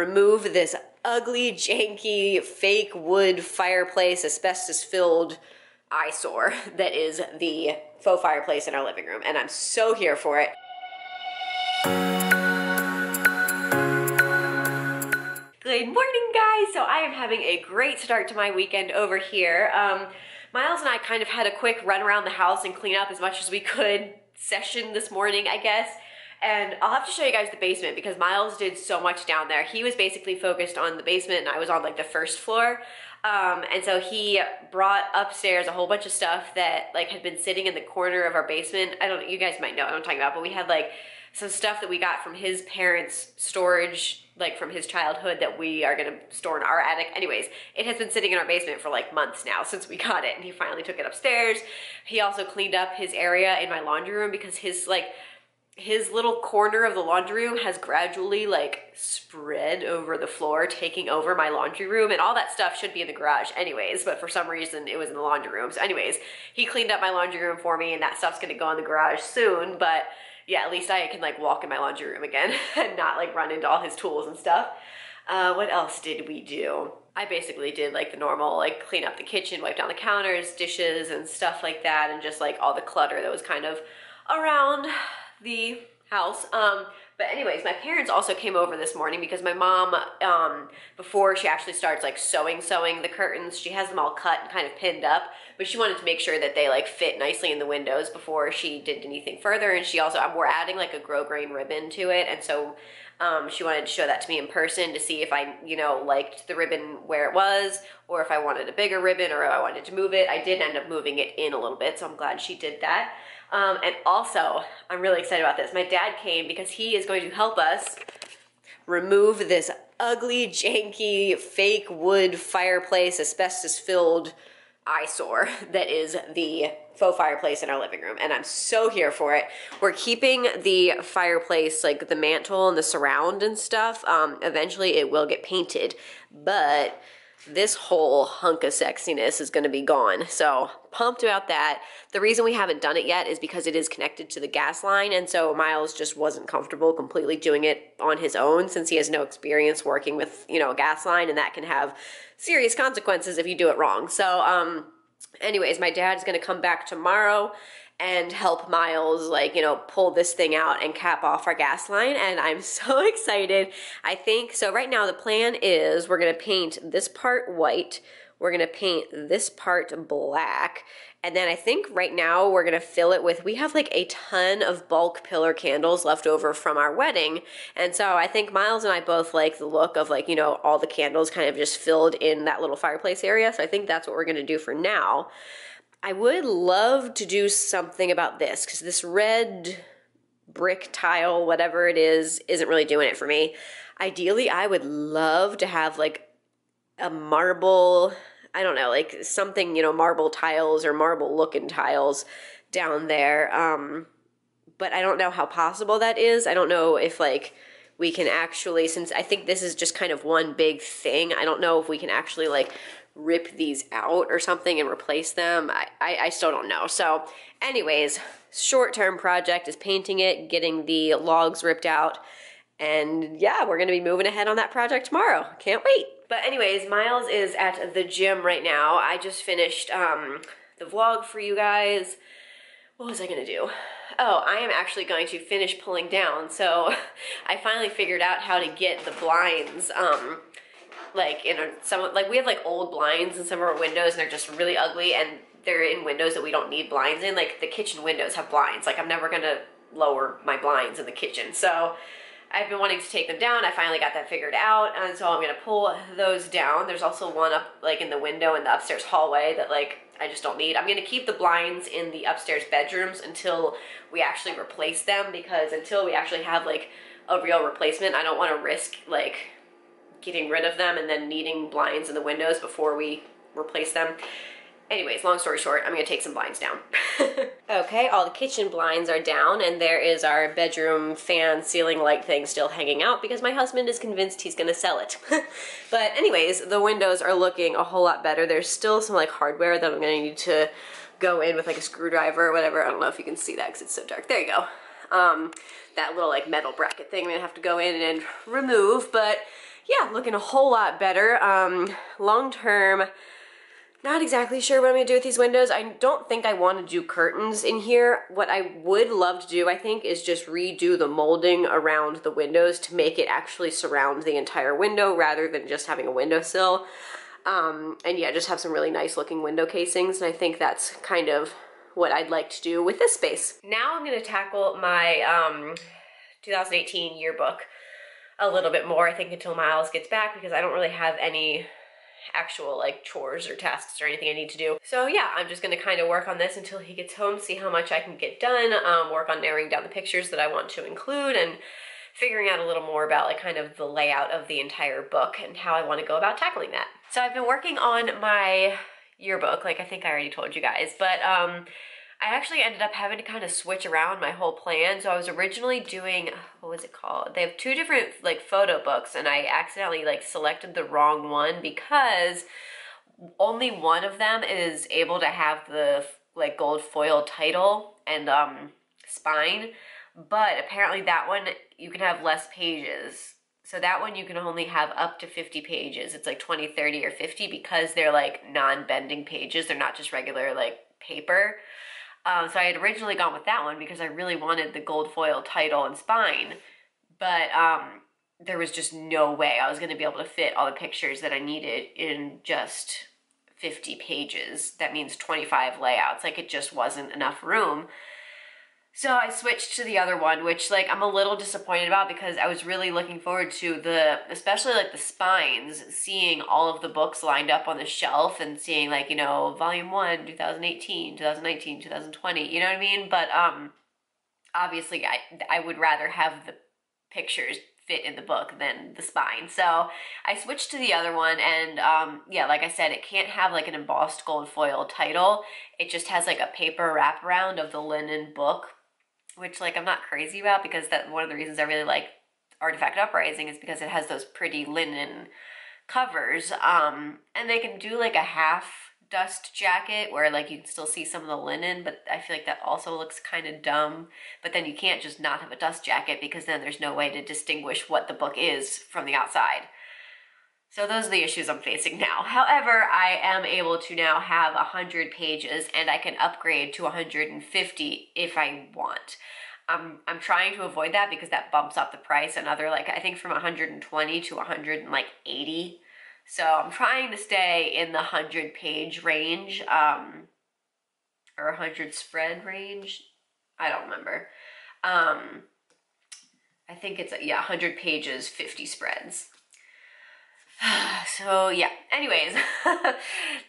remove this ugly, janky, fake wood fireplace, asbestos-filled eyesore that is the faux fireplace in our living room, and I'm so here for it. Good morning, guys! So I am having a great start to my weekend over here. Miles and I kind of had a quick run around the house and clean up as much as we could session this morning, I guess. And I'll have to show you guys the basement because Miles did so much down there. He was basically focused on the basement and I was on like the first floor. And so he brought upstairs a whole bunch of stuff that like had been sitting in the corner of our basement. You guys might know what I'm talking about, but we had like some stuff that we got from his parents' storage, like from his childhood, that we are gonna store in our attic. Anyways, it has been sitting in our basement for like months now since we got it, and he finally took it upstairs. He also cleaned up his area in my laundry room because his little corner of the laundry room has gradually like spread over the floor, taking over my laundry room, and all that stuff should be in the garage anyways, but for some reason it was in the laundry room. So anyways, he cleaned up my laundry room for me, and that stuff's gonna go in the garage soon, but yeah, at least I can like walk in my laundry room again and not like run into all his tools and stuff. What else did we do? I basically did like the normal, like clean up the kitchen, wipe down the counters, dishes and stuff like that, and just like all the clutter that was kind of around the house. But anyways, my parents also came over this morning because my mom, before she actually starts like sewing the curtains, she has them all cut and kind of pinned up, but she wanted to make sure that they like fit nicely in the windows before she did anything further. And she also, we're adding like a grosgrain ribbon to it, and so she wanted to show that to me in person to see if I, liked the ribbon where it was, or if I wanted a bigger ribbon, or if I wanted to move it. I did end up moving it in a little bit, so I'm glad she did that. And also, I'm really excited about this. My dad came because he is going to help us remove this ugly, janky, fake wood fireplace, asbestos-filled eyesore that is the faux fireplace in our living room, and I'm so here for it. We're keeping the fireplace, like the mantle and the surround and stuff. Eventually it will get painted, but this whole hunk of sexiness is going to be gone. So pumped about that. The reason we haven't done it yet is because it is connected to the gas line, and so Miles just wasn't comfortable completely doing it on his own since he has no experience working with, a gas line, and that can have serious consequences if you do it wrong. So anyways, my dad's going to come back tomorrow and help Miles, pull this thing out and cap off our gas line, and I'm so excited. I think, so right now the plan is we're going to paint this part white, we're going to paint this part black, and then I think right now we're going to fill it with, we have like a ton of bulk pillar candles left over from our wedding, and so I think Miles and I both like the look of all the candles kind of just filled in that little fireplace area, so I think that's what we're going to do for now. I would love to do something about this because this red brick tile, whatever it is, isn't really doing it for me. Ideally, I would love to have like a marble, I don't know, like something, marble tiles or marble looking tiles down there. But I don't know how possible that is. I don't know if we can actually, since I think this is just kind of one big thing, I don't know if we can actually rip these out or something and replace them. I still don't know. So anyways, short-term project is painting it, getting the logs ripped out, and yeah, we're going to be moving ahead on that project tomorrow. Can't wait. But anyways, Miles is at the gym right now. I just finished the vlog for you guys. What was I going to do? Oh, I am actually going to finish pulling down. So I finally figured out how to get the blinds we have old blinds in some of our windows, and they're just really ugly, and they're in windows that we don't need blinds in. Like the kitchen windows have blinds. I'm never gonna lower my blinds in the kitchen, so I've been wanting to take them down. I finally got that figured out, and so I'm gonna pull those down. There's also one up in the window in the upstairs hallway that I just don't need. I'm gonna keep the blinds in the upstairs bedrooms until we actually replace them, because until we actually have a real replacement, I don't want to risk getting rid of them and then needing blinds in the windows before we replace them. Anyways, long story short, I'm gonna take some blinds down. Okay, all the kitchen blinds are down, and there is our bedroom fan ceiling light thing still hanging out because my husband is convinced he's gonna sell it. But anyways, the windows are looking a whole lot better. There's still some hardware that I'm gonna need to go in with a screwdriver or whatever. I don't know if you can see that because it's so dark. There you go. That little metal bracket thing I'm gonna have to go in and remove, but yeah, looking a whole lot better. Long term, not exactly sure what I'm gonna do with these windows. I don't think I want to do curtains in here. What I would love to do, I think, is just redo the molding around the windows to make it actually surround the entire window rather than just having a windowsill. And yeah, just have some really nice looking window casings, and I think that's kind of what I'd like to do with this space. Now I'm gonna tackle my 2018 yearbook a little bit more, I think, until Miles gets back, because I don't really have any actual like chores or tasks or anything I need to do. So yeah, I'm just gonna kind of work on this until he gets home, see how much I can get done, work on narrowing down the pictures that I want to include, and figuring out a little more about like kind of the layout of the entire book and how I want to go about tackling that. So I've been working on my yearbook, like I think I already told you guys, but I actually ended up having to kind of switch around my whole plan. So I was originally doing, what was it called? They have two different like photo books, and I accidentally like selected the wrong one because only one of them is able to have the like gold foil title and spine, but apparently that one you can have less pages. So that one you can only have up to 50 pages. It's like 20, 30, or 50 because they're like non-bending pages. They're not just regular like paper. So I had originally gone with that one because I really wanted the gold foil title and spine, but there was just no way I was going to be able to fit all the pictures that I needed in just 50 pages. That means 25 layouts. Like, it just wasn't enough room. So I switched to the other one, which like I'm a little disappointed about because I was really looking forward to especially like the spines, seeing all of the books lined up on the shelf and seeing like, you know, volume 1, 2018, 2019, 2020, you know what I mean? But obviously I would rather have the pictures fit in the book than the spine. So I switched to the other one, and yeah, like I said, it can't have like an embossed gold foil title. It just has like a paper wraparound of the linen book, which like I'm not crazy about, because that one of the reasons I really like Artifact Uprising is because it has those pretty linen covers. And they can do like a half dust jacket where like you can still see some of the linen, but I feel like that also looks kind of dumb. But then you can't just not have a dust jacket, because then there's no way to distinguish what the book is from the outside. So those are the issues I'm facing now. However, I am able to now have 100 pages, and I can upgrade to 150 if I want. I'm trying to avoid that because that bumps up the price another, like I think from 120 to 180. So I'm trying to stay in the 100 page range, or 100 spread range. I don't remember. I think it's, yeah, 100 pages, 50 spreads. So yeah, anyways,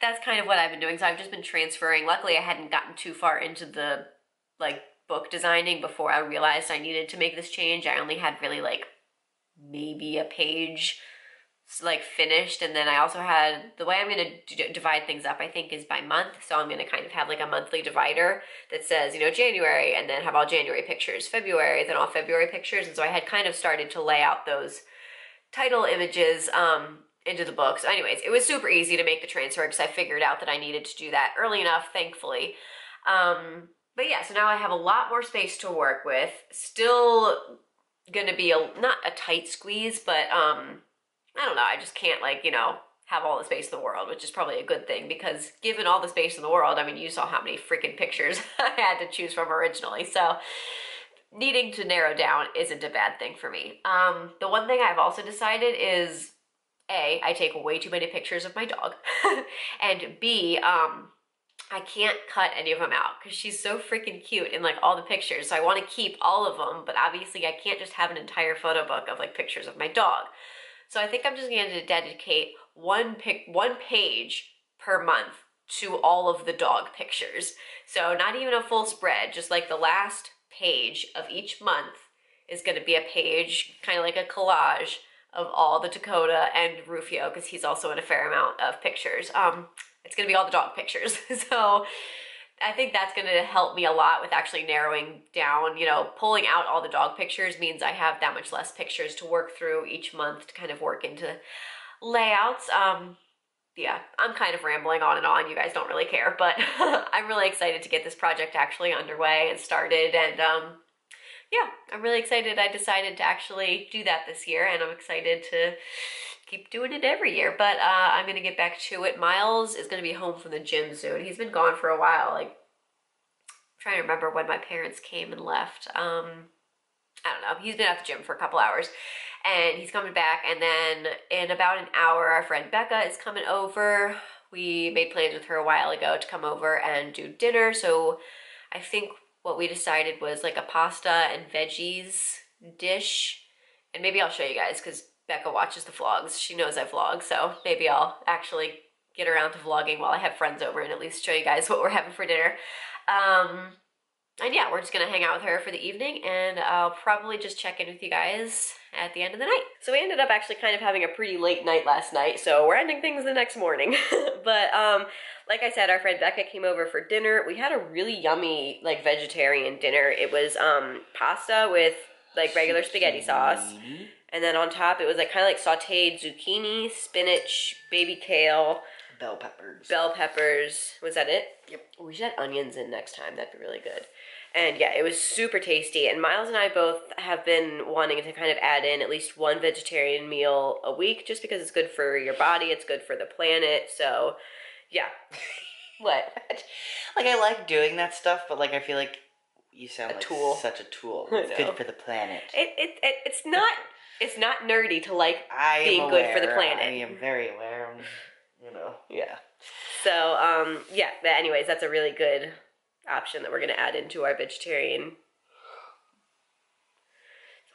that's kind of what I've been doing. So I've just been transferring. Luckily I hadn't gotten too far into the like book designing before I realized I needed to make this change. I only had really like maybe a page like finished, and then I also had, the way I'm going to divide things up I think is by month. So I'm going to kind of have like a monthly divider that says, you know, January, and then have all January pictures, February, then all February pictures. And so I had kind of started to lay out those title images into the book. So anyways, it was super easy to make the transfer because I figured out that I needed to do that early enough, thankfully. But yeah, so now I have a lot more space to work with. Still gonna be not a tight squeeze, but I don't know, I just can't, like, you know, have all the space in the world, which is probably a good thing, because given all the space in the world, I mean, you saw how many freaking pictures I had to choose from originally. So needing to narrow down isn't a bad thing for me. The one thing I've also decided is, A, I take way too many pictures of my dog, and B, I can't cut any of them out because she's so freaking cute in like all the pictures. So I want to keep all of them, but obviously I can't just have an entire photo book of like pictures of my dog. So I think I'm just going to dedicate one page per month to all of the dog pictures. So not even a full spread, just like the last page of each month is going to be a page, kind of like a collage of all the Dakota and Rufio, because he's also in a fair amount of pictures. It's going to be all the dog pictures. So I think that's going to help me a lot with actually narrowing down, you know, pulling out all the dog pictures means I have that much less pictures to work through each month to kind of work into layouts. Yeah, I'm kind of rambling on and on. You guys don't really care, but I'm really excited to get this project actually underway and started. And yeah, I'm really excited I decided to actually do that this year, and I'm excited to keep doing it every year. But I'm gonna get back to it. Miles is gonna be home from the gym soon. He's been gone for a while. Like, I'm trying to remember when my parents came and left. I don't know. He's been at the gym for a couple hours, and he's coming back. And then in about an hour, our friend Becca is coming over. We made plans with her a while ago to come over and do dinner. So I think what we decided was like a pasta and veggies dish. And maybe I'll show you guys because Becca watches the vlogs. She knows I vlog, so maybe I'll actually get around to vlogging while I have friends over and at least show you guys what we're having for dinner. And yeah, we're just gonna hang out with her for the evening, and I'll probably just check in with you guys at the end of the night. So we ended up actually kind of having a pretty late night last night, so we're ending things the next morning. But like I said, our friend Becca came over for dinner. We had a really yummy, like, vegetarian dinner. It was pasta with, like, regular spaghetti sauce. And then on top, it was, like, kind of like sauteed zucchini, spinach, baby kale. Bell peppers. Bell peppers. Was that it? Yep. We should add onions in next time. That'd be really good. And yeah, it was super tasty. And Miles and I both have been wanting to kind of add in at least one vegetarian meal a week just because it's good for your body. It's good for the planet. So, yeah. What? Like, I like doing that stuff, but, like, I feel like you sound like tool. such a tool. It's good for the planet. It's not nerdy to like being aware. good for the planet. I am very aware. You know. Yeah. So, yeah. But anyways, that's a really good option that we're going to add into our vegetarian. The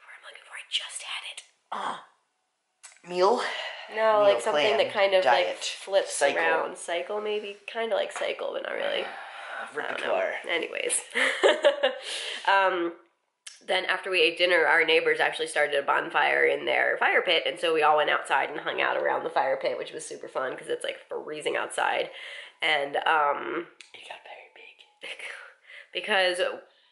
word I'm looking for, I just had it. Meal? No, like something plan, that kind of diet, like flips cycle. around. Cycle, maybe. Kind of like cycle, but not really. Repertoire. Anyways. Then after we ate dinner, our neighbors actually started a bonfire in their fire pit, and so we all went outside and hung out around the fire pit, which was super fun because it's like freezing outside. And it got very big. Because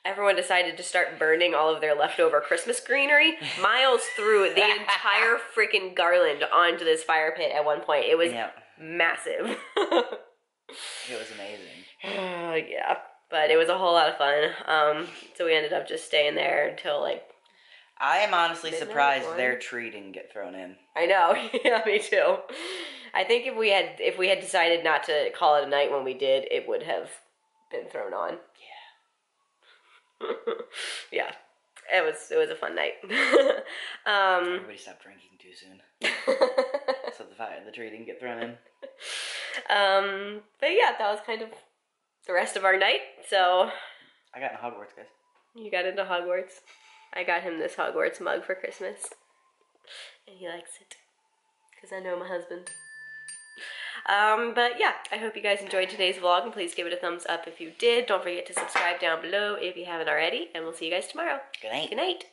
everyone decided to start burning all of their leftover Christmas greenery, Miles threw the entire freaking garland onto this fire pit at one point. It was massive. It was amazing. Yeah. But it was a whole lot of fun. So we ended up just staying there until like... I am honestly surprised one. their tree didn't get thrown in. I know. Yeah, me too. I think if we had decided not to call it a night when we did, it would have been thrown on. Yeah. Yeah. It was a fun night. Everybody stopped drinking too soon. So the tree didn't get thrown in. But yeah, that was kind of the rest of our night. So I got into Hogwarts, guys. You got into Hogwarts. I got him this Hogwarts mug for Christmas, and he likes it because I know my husband. But yeah, I hope you guys enjoyed today's vlog, and please give it a thumbs up if you did. Don't forget to subscribe down below if you haven't already, and we'll see you guys tomorrow. Good night. Good night.